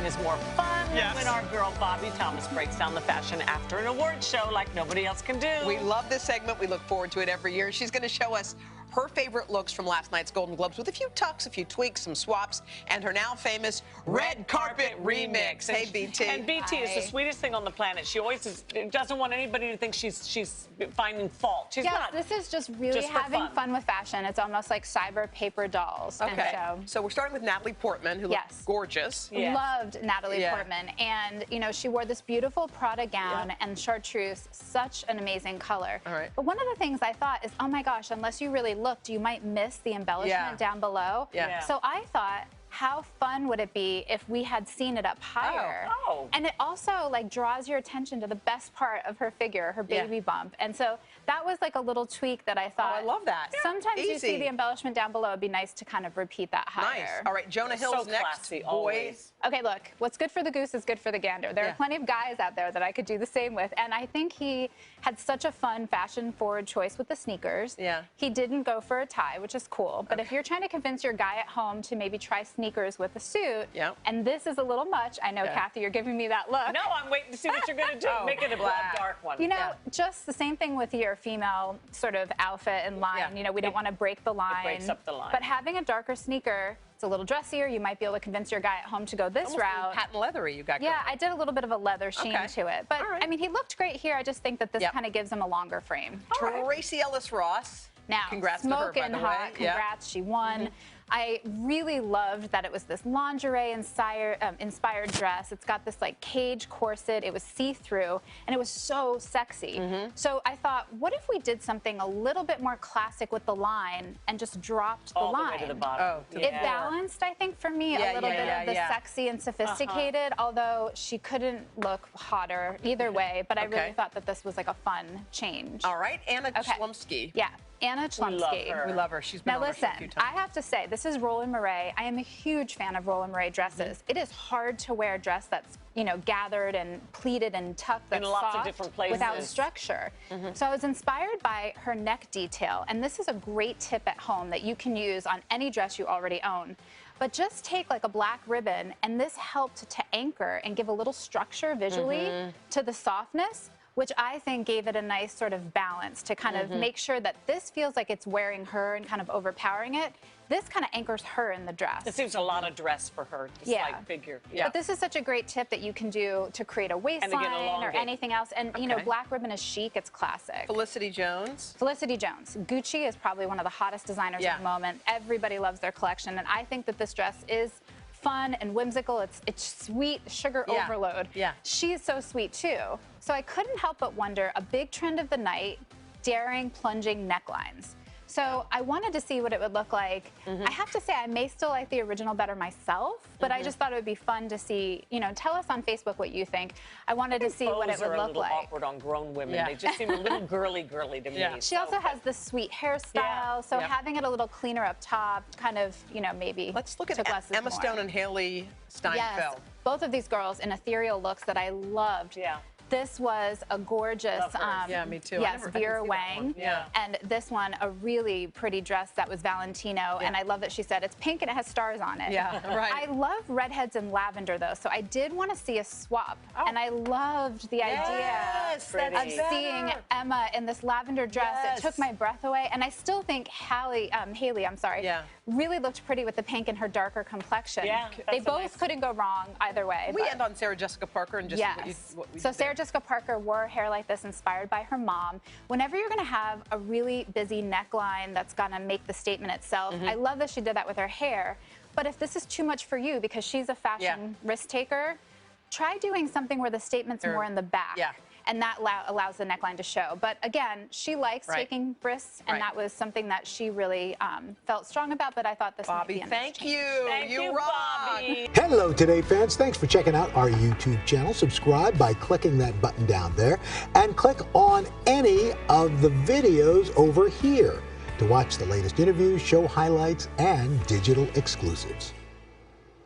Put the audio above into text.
is more fun when our girl Bobbie Thomas breaks down the fashion after an award show like nobody else can do. We love this segment. We look forward to it every year. She's going to show us her favorite looks from last night's Golden Globes with a few tucks, a few tweaks, some swaps, and her now famous red carpet remix. Hey, BT. And BT is the sweetest thing on the planet. She always doesn't want anybody to think she's finding fault. She's not. This is just really having fun with fashion. It's almost like cyber paper dolls. Okay. So we're starting with Natalie Portman, who looks gorgeous. Loved Natalie Portman. And, you know, she wore this beautiful Prada gown and chartreuse, such an amazing color. All right. But one of the things I thought is, oh my gosh, unless you really looked, you might miss the embellishment down below. So I thought, how fun would it be if we had seen it up higher? And it also like draws your attention to the best part of her figure, her baby bump. And so that was like a little tweak that I thought. I love that. Sometimes you see the embellishment down below. It'd be nice to kind of repeat that higher. Nice. All right, Jonah Hill's next. Boys. Okay, look, what's good for the goose is good for the gander. There are plenty of guys out there that I could do the same with. And I think he had such a fun fashion-forward choice with the sneakers. He didn't go for a tie, which is cool. But if you're trying to convince your guy at home to maybe try sneakers with a suit, and this is a little much, I know, Kathy, you're giving me that look. No, I'm waiting to see what you're going to do. Make it a black, dark one. You know, just the same thing with your female sort of outfit and line. You know, we don't want to break the line. It breaks up the line. But having a darker sneaker, it's a little dressier. You might be able to convince your guy at home to go this route. Patent leathery you got going. I did a little bit of a leather sheen to it. But, I mean, he looked great here. I just think that this kind of gives him a longer frame. Tracee Ellis Ross. Now, congrats to her, by the way. Hot. Congrats, she won. I really loved that it was this lingerie-inspired dress. It's got this like cage corset. It was see-through, and it was so sexy. So I thought, what if we did something a little bit more classic with the line and just dropped the line? All the way to the bottom. It balanced, I think, for me, a little bit of the sexy and sophisticated, although she couldn't look hotter either way, but I really thought that this was like a fun change. All right, Anna Chlumsky. Anna Chlumsky. We love her. She's been now on listen, a few times. I have to say, this is Roland Mouret. I am a huge fan of Roland Mouret dresses. It is hard to wear a dress that's, you know, gathered and pleated and tucked, that's in lots of different places without structure. So I was inspired by her neck detail, and this is a great tip at home that you can use on any dress you already own. But just take like a black ribbon, and this helped to anchor and give a little structure visually to the softness, which I think gave it a nice sort of balance to kind of make sure that this feels like it's wearing her and kind of overpowering it. This kind of anchors her in the dress. It seems a lot of dress for her, this like figure. But this is such a great tip that you can do to create a waistline or anything else. And, you know, black ribbon is chic. It's classic. Felicity Jones. Felicity Jones. Gucci is probably one of the hottest designers at the moment. Everybody loves their collection. And I think that this dress is fun and whimsical. It's sweet, sugar overload. She's so sweet too. So I couldn't help but wonder, a big trend of the night, daring plunging necklines. So I wanted to see what it would look like. I have to say, I may still like the original better myself, but I just thought it would be fun to see, you know, tell us on Facebook what you think. I wanted to see what it would look like. Bows are a little awkward on grown women. They just seem a little girly to me. She also has this sweet hairstyle, so having it a little cleaner up top, kind of, you know, maybe Let's look at Emma Stone and Haley Steinfeld. Both of these girls in ethereal looks that I loved. This was a gorgeous, me too. Yes, Vera Wang. And this one, a really pretty dress that was Valentino. And I love that she said it's pink and it has stars on it. I love redheads and lavender though, so I did want to see a swap. And I loved the idea of seeing Emma in this lavender dress. It took my breath away. And I still think Haley, I'm sorry, really looked pretty with the pink and her darker complexion. They both couldn't go wrong either way. We end on Sarah Jessica Parker and just what you so Sarah Jessica Parker wore hair like this inspired by her mom. Whenever you're going to have a really busy neckline that's going to make the statement itself, I love that she did that with her hair. But if this is too much for you, because she's a fashion risk taker, try doing something where the statement's more in the back. And that allows the neckline to show. But again, she likes taking risks, and that was something that she really felt strong about, but I thought this might be thank you. Thank you, Bobbie. Hello, Today fans. Thanks for checking out our YouTube channel. Subscribe by clicking that button down there, and click on any of the videos over here to watch the latest interviews, show highlights, and digital exclusives.